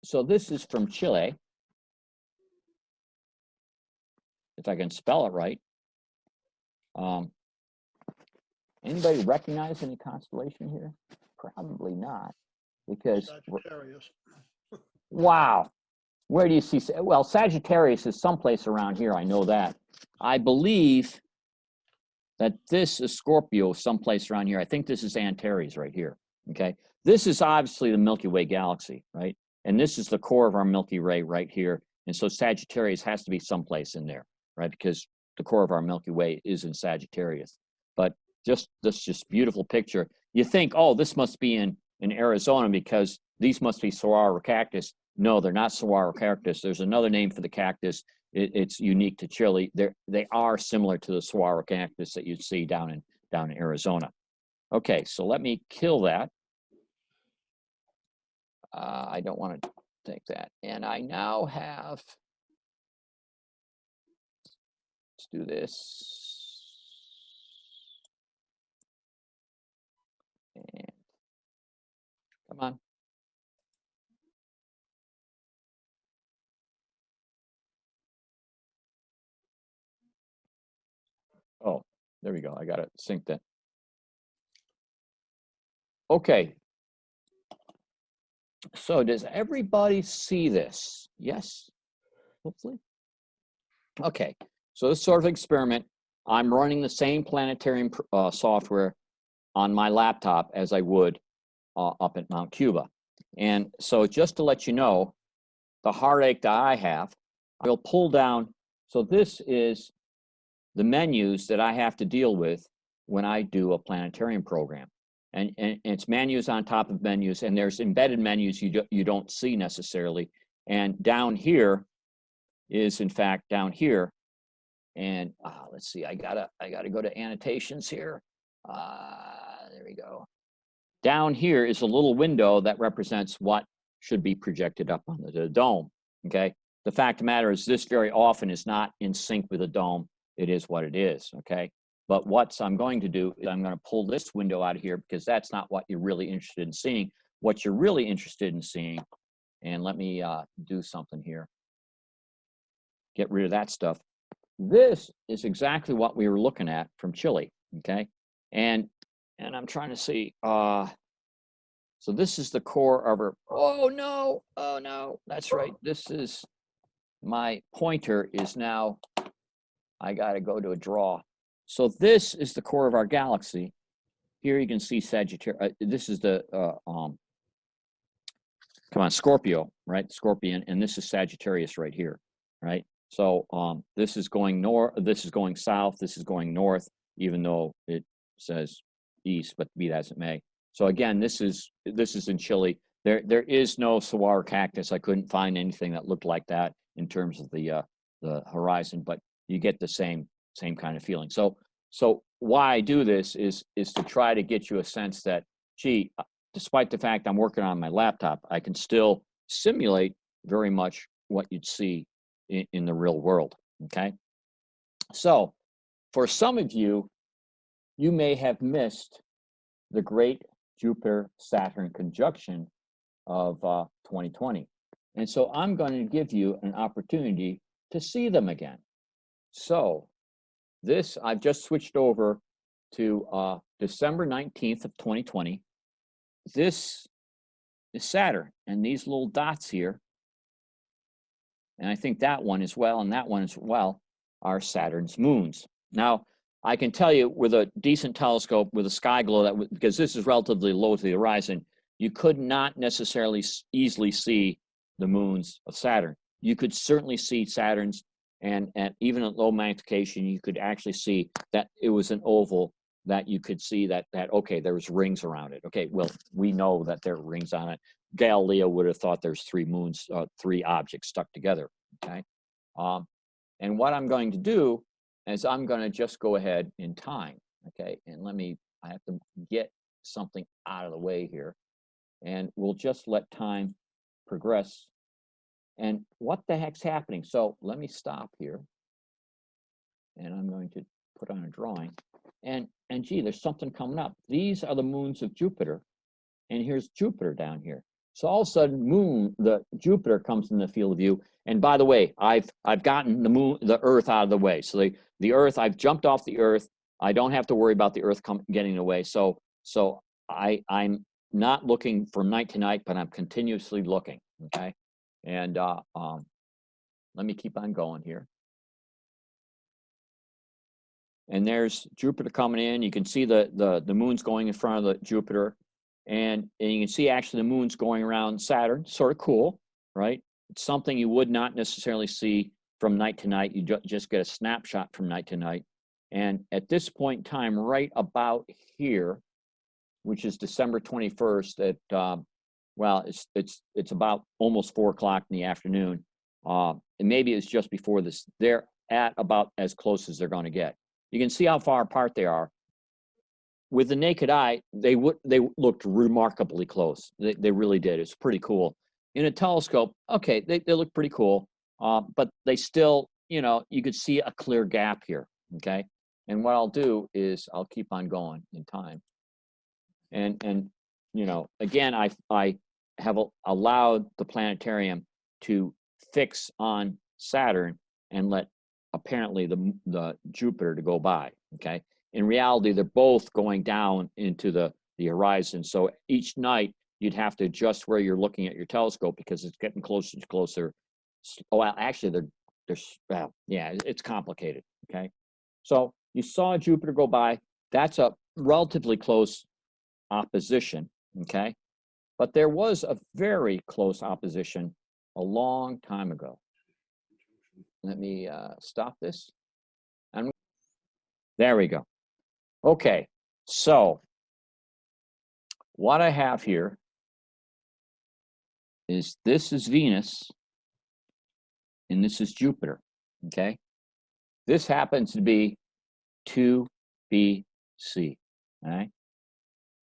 so this is from Chile, if I can spell it right. Anybody recognize any constellation here? Probably not, because Sagittarius. wow, where do you see? Well, Sagittarius is someplace around here. I know that. I believe that this is Scorpio, someplace around here. I think this is Antares right here. Okay, this is obviously the Milky Way galaxy, right? And this is the core of our Milky Way right here. And so Sagittarius has to be someplace in there, right? Because the core of our Milky Way is in Sagittarius. But just this just beautiful picture. You think, oh, this must be in Arizona because these must be saguaro cactus. No, they're not saguaro cactus. There's another name for the cactus. It's unique to Chile. They are similar to the saguaro cactus that you'd see down in Arizona. Okay, so let me kill that. I don't want to take that. And I now have, let's do this. And come on. Oh, there we go. I got to sync that. Okay. So does everybody see this? Yes, hopefully. Okay. So this sort of experiment, I'm running the same planetarium software on my laptop as I would up at Mount Cuba. And so just to let you know, the heartache that I have, I will pull down. So this is the menus that I have to deal with when I do a planetarium program. And it's menus on top of menus, and there's embedded menus you don't see necessarily. And down here is, in fact, down here. And let's see, I gotta go to annotations here. There we go. Down here is a little window that represents what should be projected up on the dome. Okay. The fact of the matter is, this very often is not in sync with the dome. It is what it is. Okay. But what I'm going to do is I'm going to pull this window out of here because that's not what you're really interested in seeing. What you're really interested in seeing, and let me do something here. Get rid of that stuff. This is exactly what we were looking at from Chile, okay? And I'm trying to see, so this is the core of our, oh no, that's right. This is, my pointer is now, I gotta go to a draw. So this is the core of our galaxy. Here you can see Sagittarius, this is the, Scorpio, right? Scorpion, and this is Sagittarius right here, right? So this is going north, this is going south, this is going north, even though it says east, but be that as it may. So again, this is in Chile. There is no saguaro cactus. I couldn't find anything that looked like that in terms of the horizon, but you get the same kind of feeling. So why I do this is to try to get you a sense that, gee, despite the fact I'm working on my laptop, I can still simulate very much what you'd see in the real world, okay? So for some of you, you may have missed the great Jupiter-Saturn conjunction of 2020. And so I'm going to give you an opportunity to see them again. So this, I've just switched over to December 19th of 2020. This is Saturn, and these little dots here, and I think that one as well, and that one as well, are Saturn's moons. Now, I can tell you with a decent telescope, with a sky glow, that because this is relatively low to the horizon, you could not necessarily easily see the moons of Saturn. You could certainly see Saturn's, and even at low magnification, you could actually see that it was an oval, that you could see that okay, there was rings around it. Okay, well, we know that there are rings on it. Galileo would have thought there's three moons, three objects stuck together, okay? And what I'm going to do is I'm going to just go ahead in time, okay? And I have to get something out of the way here. And we'll just let time progress. And what the heck's happening? So let me stop here. And I'm going to put on a drawing. And gee, there's something coming up. These are the moons of Jupiter. And here's Jupiter down here. So all of a sudden, the Jupiter comes in the field of view. And by the way, I've gotten the Earth out of the way. So the Earth, I've jumped off the Earth. I don't have to worry about the Earth getting in the way. So I'm not looking from night to night, but I'm continuously looking. Okay, and let me keep on going here. And there's Jupiter coming in. You can see the moon's going in front of the Jupiter. And you can see actually the moon's going around Saturn. Sort of cool, right? It's something you would not necessarily see from night to night. You just get a snapshot from night to night. And at this point in time, right about here, which is December 21st at, well, it's about almost 4 o'clock in the afternoon. And maybe it's just before this. They're at about as close as they're going to get. You can see how far apart they are. With the naked eye, they looked remarkably close. They really did. It's pretty cool. In a telescope, okay, they look pretty cool, but they still, you could see a clear gap here. Okay, and what I'll do is I'll keep on going in time, and again, I have allowed the planetarium to fix on Saturn and let apparently the Jupiter to go by. Okay. In reality, they're both going down into the horizon. So each night you'd have to adjust where you're looking at your telescope because it's getting closer and closer. Oh, well, actually, well, yeah, it's complicated. Okay, so you saw Jupiter go by. That's a relatively close opposition. Okay, but there was a very close opposition a long time ago. Let me stop this. And there we go. Okay, so what I have here is this is Venus and this is Jupiter, okay? This happens to be 2BC, all right?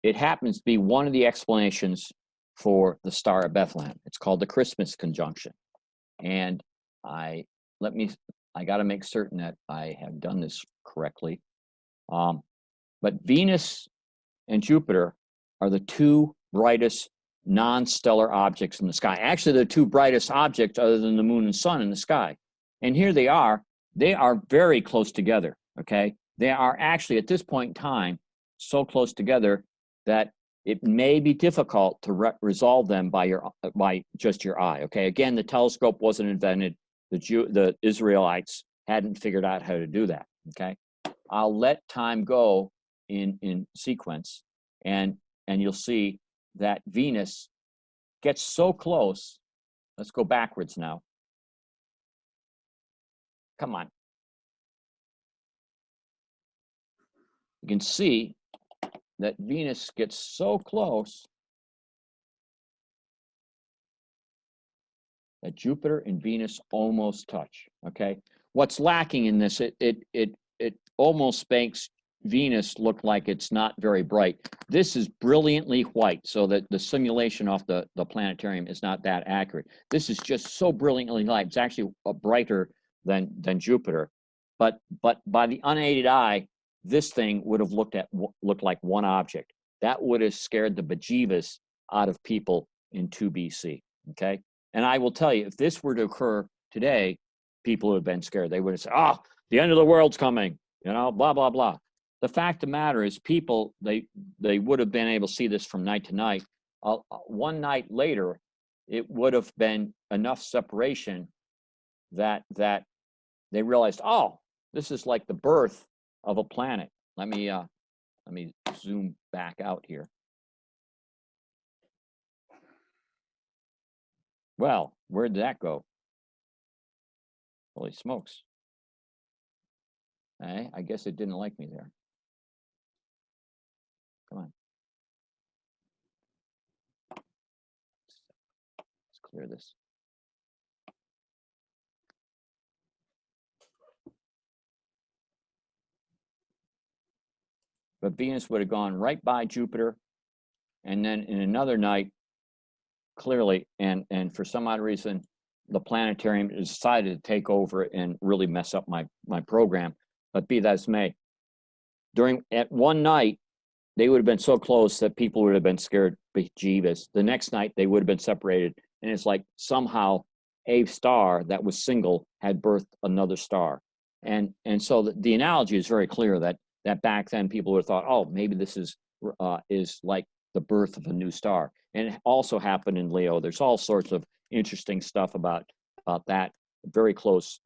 It happens to be one of the explanations for the Star of Bethlehem. It's called the Christmas conjunction. And I got to make certain that I have done this correctly. But Venus and Jupiter are the two brightest non-stellar objects in the sky. Actually, the two brightest objects other than the moon and sun in the sky. And here they are very close together, okay? They are actually, at this point in time, so close together that it may be difficult to resolve them by just your eye, okay? Again, the telescope wasn't invented. The Israelites hadn't figured out how to do that, okay? I'll let time go in sequence, and you'll see that Venus gets so close. Let's go backwards now. Come on. You can see that Venus gets so close that Jupiter and Venus almost touch, okay? What's lacking in this, it almost makes Venus look like it's not very bright. This is brilliantly white, so that the simulation off the planetarium is not that accurate. This is just so brilliantly light. It's actually brighter than Jupiter. But by the unaided eye, this thing would have looked like one object. That would have scared the bejeebus out of people in 2 BC, okay? And I will tell you, if this were to occur today, people would have been scared. They would have said, oh, the end of the world's coming, blah, blah, blah. The fact of the matter is people, they would have been able to see this from night to night. One night later, it would have been enough separation that they realized, oh, this is like the birth of a planet. Let me zoom back out here. Well, where did that go? Holy smokes. I guess it didn't like me there. Come on. Let's clear this. But Venus would have gone right by Jupiter, and then in another night, clearly, and for some odd reason, the planetarium decided to take over and really mess up my program. But be that as may, at one night, they would have been so close that people would have been scared bejeebus. The next night they would have been separated, and it's like somehow a star that was single had birthed another star. And so the analogy is very clear that back then people would have thought, oh, maybe this is like the birth of a new star. And it also happened in Leo. There's all sorts of interesting stuff about that very close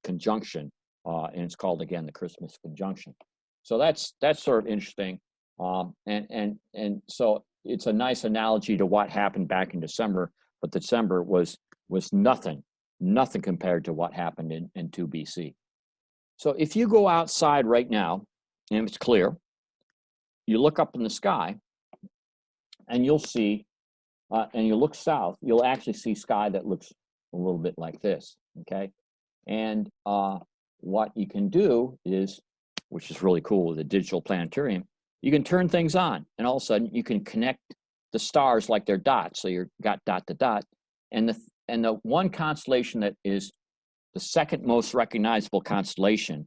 conjunction, and it's called, again, the Christmas conjunction. So that's sort of interesting, and so it's a nice analogy to what happened back in December. But December was nothing compared to what happened in 2 BC. So if you go outside right now and it's clear, you look up in the sky and you'll see, and you look south, you'll actually see sky that looks a little bit like this, okay? And what you can do is, which is really cool with a digital planetarium, you can turn things on, and all of a sudden you can connect the stars like they're dots. So you've got dot to dot, and the one constellation that is the second most recognizable constellation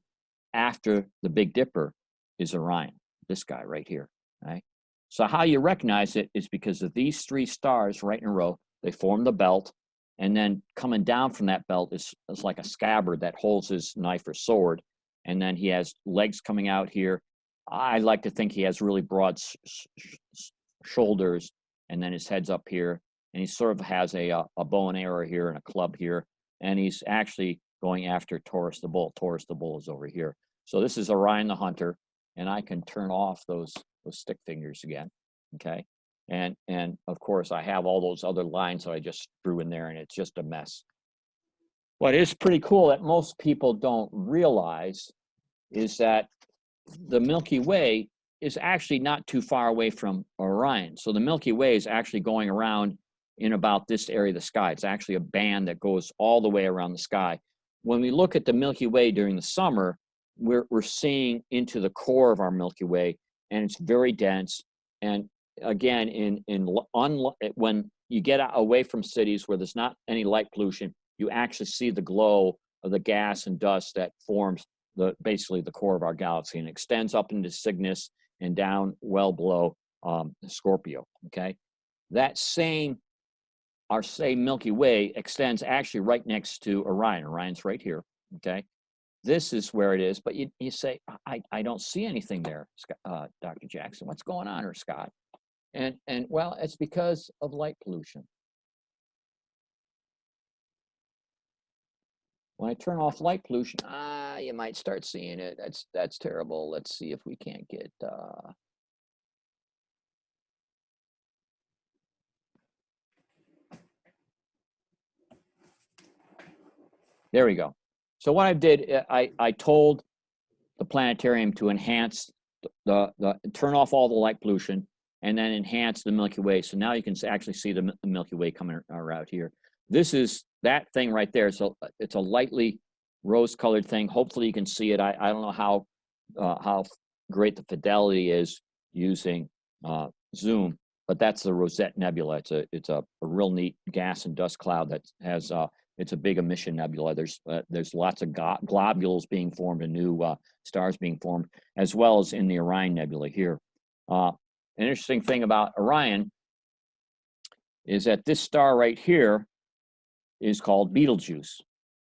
after the Big Dipper is Orion, this guy right here, right? So how you recognize it is because of these 3 stars right in a row. They form the belt, and then coming down from that belt is like a scabbard that holds his knife or sword, and then he has legs coming out here. I like to think he has really broad shoulders, and then his head's up here, and he sort of has a bow and arrow here and a club here, and he's actually going after Taurus the bull. Taurus the bull is over here. So this is Orion the hunter, and I can turn off those stick fingers again, okay? And of course I have all those other lines that I just threw in there, and it's just a mess. What is pretty cool that most people don't realize is that the Milky Way is actually not too far away from Orion. So the Milky Way is actually going around in about this area of the sky. It's actually a band that goes all the way around the sky. When we look at the Milky Way during the summer, we're seeing into the core of our Milky Way, and it's very dense. And again, when you get away from cities where there's not any light pollution, you actually see the glow of the gas and dust that forms basically the core of our galaxy, and extends up into Cygnus and down well below Scorpio, okay? Our same Milky Way extends actually right next to Orion. Orion's right here, okay? This is where it is, but you say, I don't see anything there, Dr. Jackson. What's going on here, Scott? And well, it's because of light pollution. When I turn off light pollution, you might start seeing it. That's terrible. Let's see if we can't get there we go. So what I did, I told the planetarium to enhance turn off all the light pollution and then enhance the Milky Way. So now you can actually see the Milky Way coming out here. This is that thing right there. So it's a lightly rose-colored thing. Hopefully you can see it. I don't know how great the fidelity is using Zoom, but that's the Rosette Nebula. It's a real neat gas and dust cloud that has it's a big emission nebula. There's lots of globules being formed and new stars being formed, as well as in the Orion Nebula here. An interesting thing about Orion is that this star right here is called Betelgeuse,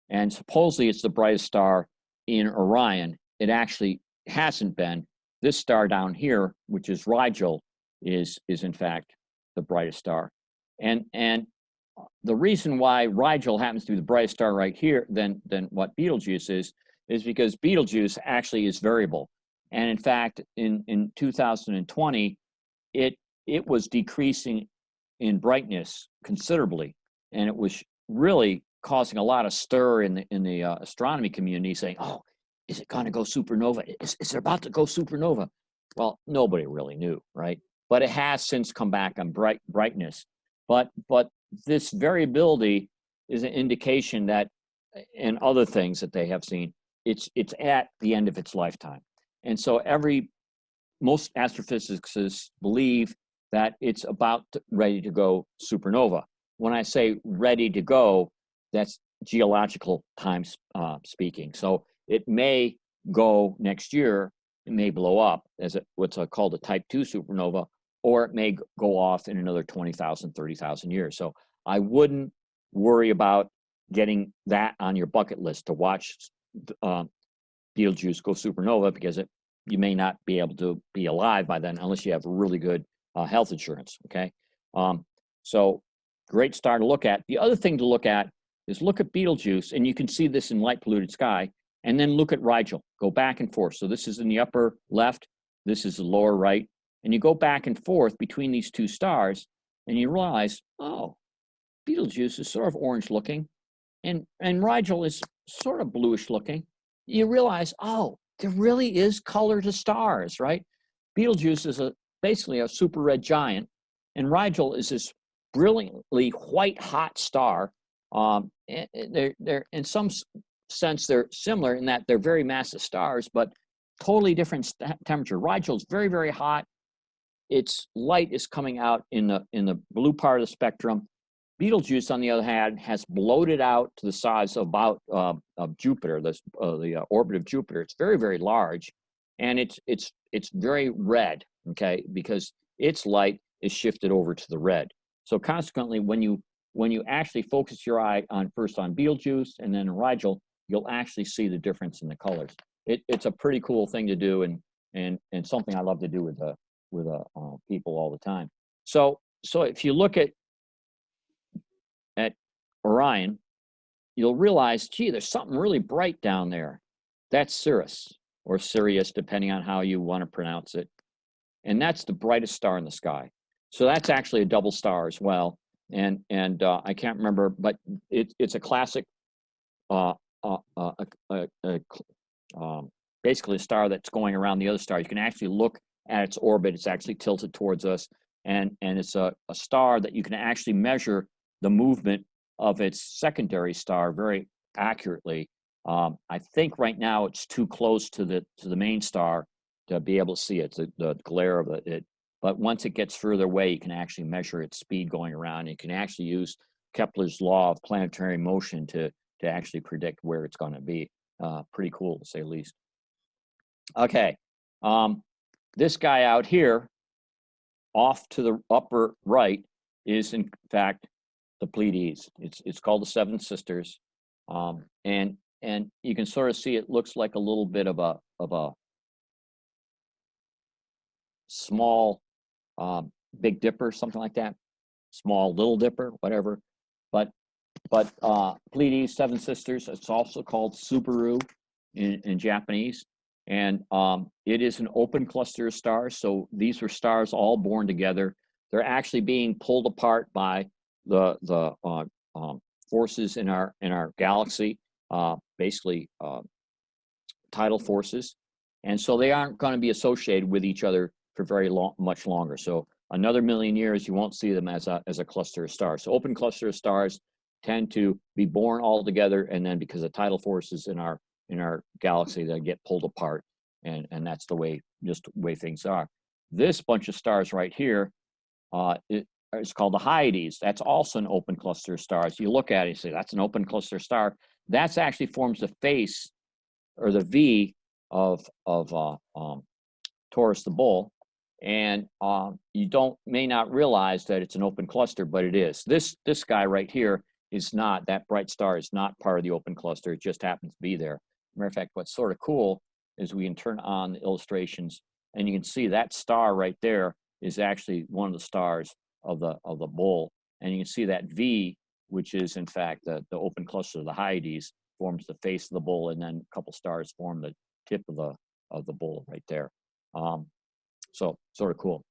and supposedly it's the brightest star in Orion. It actually hasn't been. This star down here, which is Rigel, is in fact the brightest star, and the reason why Rigel happens to be the brightest star right here than what Betelgeuse is because Betelgeuse actually is variable. And in fact, in 2020, it was decreasing in brightness considerably, and it was really causing a lot of stir in the astronomy community, saying, "Oh, is it going to go supernova? Is it about to go supernova?" Well, nobody really knew, right? But it has since come back on brightness. But this variability is an indication that, and other things that they have seen, it's at the end of its lifetime. And so most astrophysicists believe that it's about ready to go supernova. When I say ready to go, that's geological time speaking. So it may go next year, it may blow up as what's called a type 2 supernova, or it may go off in another 20,000, 30,000 years. So I wouldn't worry about getting that on your bucket list to watch Betelgeuse go supernova, because you may not be able to be alive by then unless you have really good health insurance, okay? So great star to look at. The other thing to look at is look at Betelgeuse, and you can see this in light polluted sky, and then look at Rigel. Go back and forth. So this is in the upper left, this is the lower right, and you go back and forth between these two stars, and you realize, oh, Betelgeuse is sort of orange looking, and Rigel is sort of bluish looking. You realize, oh, there really is color to stars, right? Betelgeuse is basically a super red giant, and Rigel is this brilliantly white hot star. They're in some sense they're similar in that they're very massive stars, but totally different temperature. Rigel is very, very hot. Its light is coming out in the blue part of the spectrum. Betelgeuse, on the other hand, has bloated out to the size of about of Jupiter, the orbit of Jupiter. It's very, very large, and it's very red, okay, because its light is shifted over to the red. So consequently, when you actually focus your eye first on Betelgeuse and then Rigel, you'll actually see the difference in the colors. It's a pretty cool thing to do, and something I love to do with people all the time. So if you look at Orion, you'll realize, gee, there's something really bright down there. That's Sirius, or Sirius, depending on how you want to pronounce it. And that's the brightest star in the sky. So that's actually a double star as well. And I can't remember, but it's a classic, basically a star that's going around the other star. You can actually look at its orbit. It's actually tilted towards us. And it's a star that you can actually measure the movement of its secondary star very accurately. I think right now it's too close to the main star to be able to see it, the glare of it. But once it gets further away, you can actually measure its speed going around. You can actually use Kepler's law of planetary motion to actually predict where it's going to be. Pretty cool, to say the least. Okay, this guy out here, off to the upper right, is in fact the Pleiades. It's called the Seven Sisters, and you can sort of see it looks like a little bit of a small Big Dipper, something like that, small Little Dipper, whatever. But Pleiades, Seven Sisters. It's also called Subaru in Japanese, and it is an open cluster of stars. So these were stars all born together. They're actually being pulled apart by the forces in our galaxy, basically tidal forces, and so they aren't going to be associated with each other for much longer. So another million years, you won't see them as a cluster of stars. So open cluster of stars tend to be born all together, and then because of tidal forces in our galaxy, they get pulled apart, and that's the way things are. This bunch of stars right here, it's called the Hyades. That's also an open cluster of stars. You look at it, you say, that's an open cluster star. That's actually forms the face, or the V of Taurus the Bull. And you may not realize that it's an open cluster, but it is. This guy right here is not, that bright star is not part of the open cluster. It just happens to be there. Matter of fact, what's sort of cool is we can turn on the illustrations, and you can see that star right there is actually one of the stars of the bull, and you can see that V, which is in fact the open cluster of the Hyades, forms the face of the bull, and then a couple stars form the tip of the bull right there. So sort of cool.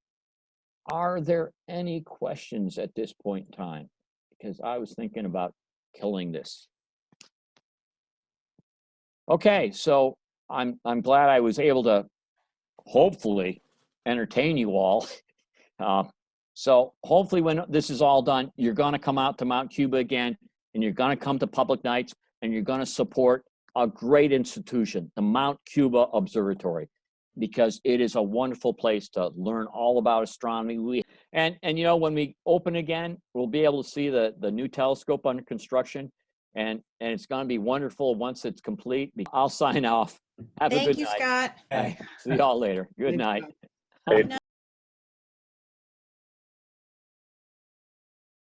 Are there any questions at this point in time? Because I was thinking about killing this. Okay, so I'm glad I was able to hopefully entertain you all. So hopefully when this is all done, you're going to come out to Mount Cuba again, and you're going to come to public nights, and you're going to support a great institution, the Mount Cuba Observatory, because it is a wonderful place to learn all about astronomy. And you know, when we open again, we'll be able to see the new telescope under construction. and it's going to be wonderful once it's complete. I'll sign off. Have a Thank good you, night. Scott. See y'all later. Good Thanks, night. Scott. Good night.